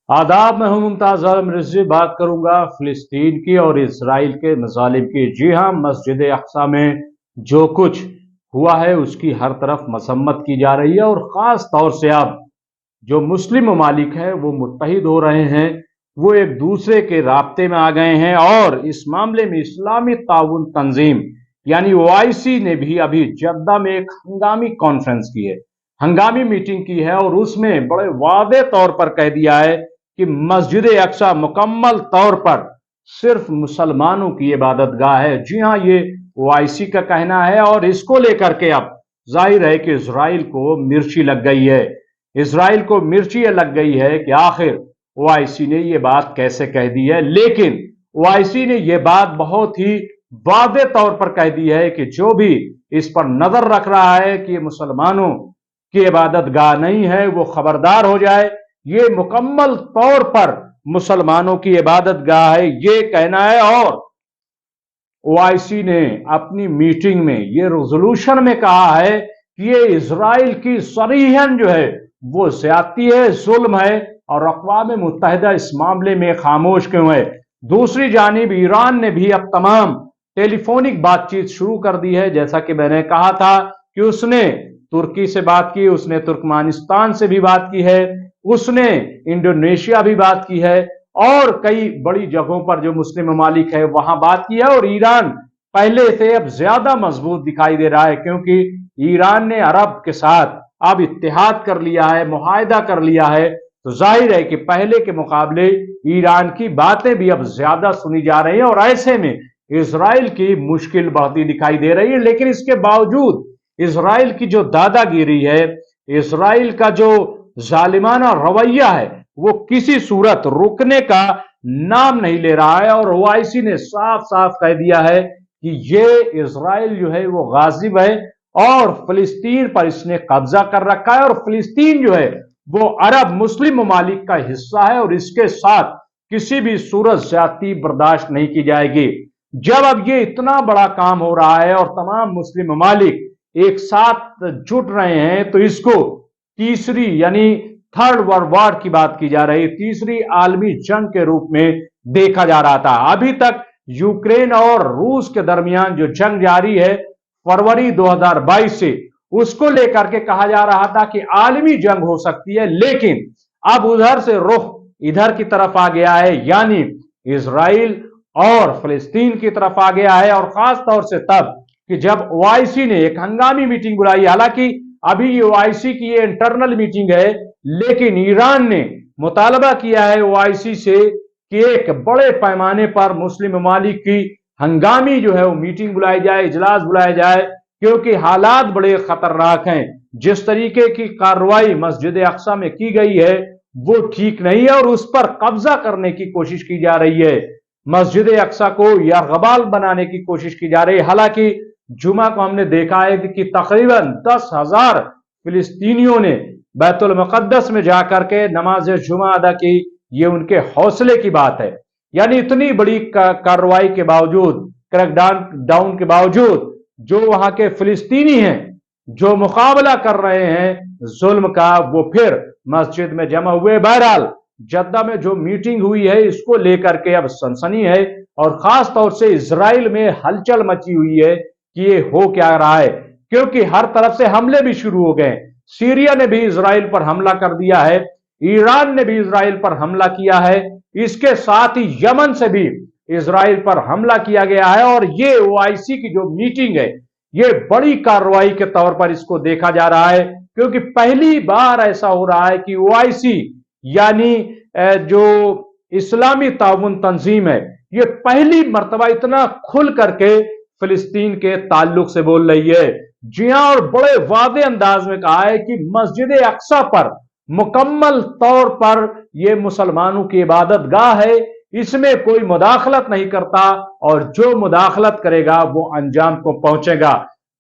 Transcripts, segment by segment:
आदाब, मैं हूं मुमताज आलम रिजवी। बात करूंगा फिलिस्तीन की और इसराइल के मजालिम की। जी हां, मस्जिद अक्सा में जो कुछ हुआ है उसकी हर तरफ मसम्मत की जा रही है और ख़ास तौर से अब जो मुस्लिम ममालिक हैं वो मुत्तहिद हो रहे हैं, वो एक दूसरे के राब्ते में आ गए हैं। और इस मामले में इस्लामी ताउन तंजीम यानी OIC ने भी अभी जद्दा में एक हंगामी कॉन्फ्रेंस की है, हंगामी मीटिंग की है और उसमें बड़े वादे तौर पर कह दिया है कि मस्जिद अक्सा मुकम्मल तौर पर सिर्फ मुसलमानों की इबादत गाह है। जी हाँ, ये OIC का कहना है और इसको लेकर के अब जाहिर है कि इसराइल को मिर्ची लग गई है। इसराइल को मिर्ची लग गई है कि आखिर OIC ने ये बात कैसे कह दी है। लेकिन OIC ने ये बात बहुत ही वादे तौर पर कह दी है कि जो भी इस पर नजर रख रहा है कि ये मुसलमानों की इबादत गाह नहीं है, वो खबरदार हो जाए। ये मुकम्मल तौर पर मुसलमानों की इबादत गाह है, ये कहना है। और OIC ने अपनी मीटिंग में ये रेजोल्यूशन में कहा है कि ये इजराइल की सरीहन जो है वो ज्यादती है, जुल्म है और अक़वाम मुत्तहिदा इस मामले में खामोश क्यों है। दूसरी जानिब ईरान ने भी अब तमाम टेलीफोनिक बातचीत शुरू कर दी है। जैसा कि मैंने कहा था कि उसने तुर्की से बात की, उसने तुर्कमानिस्तान से भी बात की है, उसने इंडोनेशिया भी बात की है और कई बड़ी जगहों पर जो मुस्लिम ममालिक है वहां बात की है। और ईरान पहले से अब ज्यादा मजबूत दिखाई दे रहा है क्योंकि ईरान ने अरब के साथ अब इत्तेहाद कर लिया है, मुआहदा कर लिया है। तो जाहिर है कि पहले के मुकाबले ईरान की बातें भी अब ज्यादा सुनी जा रही हैं और ऐसे में इसराइल की मुश्किल बढ़ती दिखाई दे रही है। लेकिन इसके बावजूद इसराइल की जो दादागिरी है, इसराइल का जो जालिमाना रवैया है, वो किसी सूरत रुकने का नाम नहीं ले रहा है। और OIC ने साफ साफ कह दिया है कि ये इसराइल जो है वो गाजिब है और फिलिस्तीन पर इसने कब्जा कर रखा है और फिलिस्तीन जो है वो अरब मुस्लिम ममालिक का हिस्सा है और इसके साथ किसी भी सूरत ज्यादती बर्दाश्त नहीं की जाएगी। जब अब ये इतना बड़ा काम हो रहा है और तमाम मुस्लिम ममालिक एक साथ जुट रहे हैं तो इसको तीसरी यानी थर्ड वर्ल्ड वॉर की बात की जा रही है, तीसरी आलमी जंग के रूप में देखा जा रहा था। अभी तक यूक्रेन और रूस के दरमियान जो जंग जारी है फरवरी 2022 से, उसको लेकर के कहा जा रहा था कि आलमी जंग हो सकती है। लेकिन अब उधर से रुख इधर की तरफ आ गया है, यानी इसराइल और फिलिस्तीन की तरफ आ गया है। और खास तौर से तब कि जब OIC ने एक हंगामी मीटिंग बुलाई, हालांकि अभी ये OIC की ये इंटरनल मीटिंग है, लेकिन ईरान ने मुतालबा किया है OIC से कि एक बड़े पैमाने पर मुस्लिम ममालिक की हंगामी जो है वो मीटिंग बुलाई जाए, इजलास बुलाया जाए, क्योंकि हालात बड़े खतरनाक हैं। जिस तरीके की कार्रवाई मस्जिद अक्सा में की गई है वो ठीक नहीं है और उस पर कब्जा करने की कोशिश की जा रही है। मस्जिद अक्सा को यरगबाल बनाने की कोशिश की जा रही है। हालांकि जुमा को हमने देखा है कि तकरीबन 10,000 फिलिस्तीनियों ने बैतुल मुक़द्दस में जाकर के नमाज जुमा अदा की। ये उनके हौसले की बात है। यानी इतनी बड़ी कार्रवाई के बावजूद, क्रैकडाउन के बावजूद, जो वहां के फिलिस्तीनी हैं जो मुकाबला कर रहे हैं जुल्म का, वो फिर मस्जिद में जमा हुए। बहरहाल जद्दा में जो मीटिंग हुई है इसको लेकर के अब सनसनी है और खास तौर से इजराइल में हलचल मची हुई है कि ये हो क्या रहा है, क्योंकि हर तरफ से हमले भी शुरू हो गए। सीरिया ने भी इजराइल पर हमला कर दिया है, ईरान ने भी इजराइल पर हमला किया है, इसके साथ ही यमन से भी इजराइल पर हमला किया गया है। और ये OIC की जो मीटिंग है ये बड़ी कार्रवाई के तौर पर इसको देखा जा रहा है, क्योंकि पहली बार ऐसा हो रहा है कि OIC यानी जो इस्लामी ताउन तंजीम है ये पहली मर्तबा इतना खुल करके फिलिस्तीन के ताल्लुक से बोल रही है। जी हां, और बड़े वादे अंदाज में कहा है कि मस्जिद अक्सा पर मुकम्मल तौर पर यह मुसलमानों की इबादत गाह है, इसमें कोई मुदाखलत नहीं करता और जो मुदाखलत करेगा वो अंजाम को पहुंचेगा।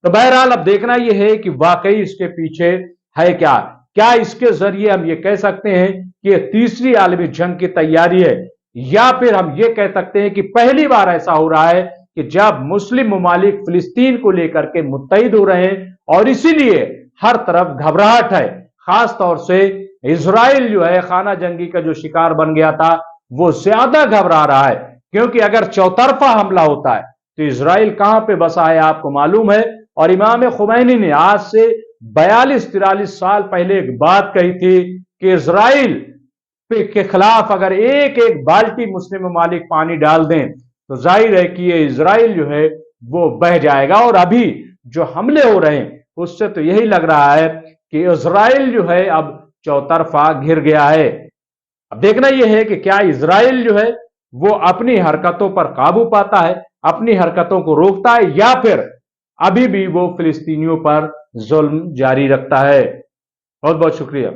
तो बहरहाल अब देखना यह है कि वाकई इसके पीछे है क्या इसके जरिए हम ये कह सकते हैं कि यह तीसरी आलमी जंग की तैयारी है, या फिर हम ये कह सकते हैं कि पहली बार ऐसा हो रहा है कि जब मुस्लिम ममालिक फिलिस्तीन को लेकर के मुत्तहिद हो रहे हैं और इसीलिए हर तरफ घबराहट है, खास तौर से इसराइल जो है खाना जंगी का जो शिकार बन गया था वो ज्यादा घबरा रहा है, क्योंकि अगर चौतरफा हमला होता है तो इसराइल कहां पे बसा है आपको मालूम है। और इमाम खुमैनी ने आज से 42-43 साल पहले एक बात कही थी कि इसराइल के खिलाफ अगर एक एक बाल्टी मुस्लिम ममालिक पानी डाल दें तो जाहिर है कि ये इसराइल जो है वो बह जाएगा। और अभी जो हमले हो रहे हैं उससे तो यही लग रहा है कि इसराइल जो है अब चौतरफा घिर गया है। अब देखना यह है कि क्या इसराइल जो है वो अपनी हरकतों पर काबू पाता है, अपनी हरकतों को रोकता है, या फिर अभी भी वो फिलिस्तीनियों पर जुल्म जारी रखता है। बहुत बहुत शुक्रिया।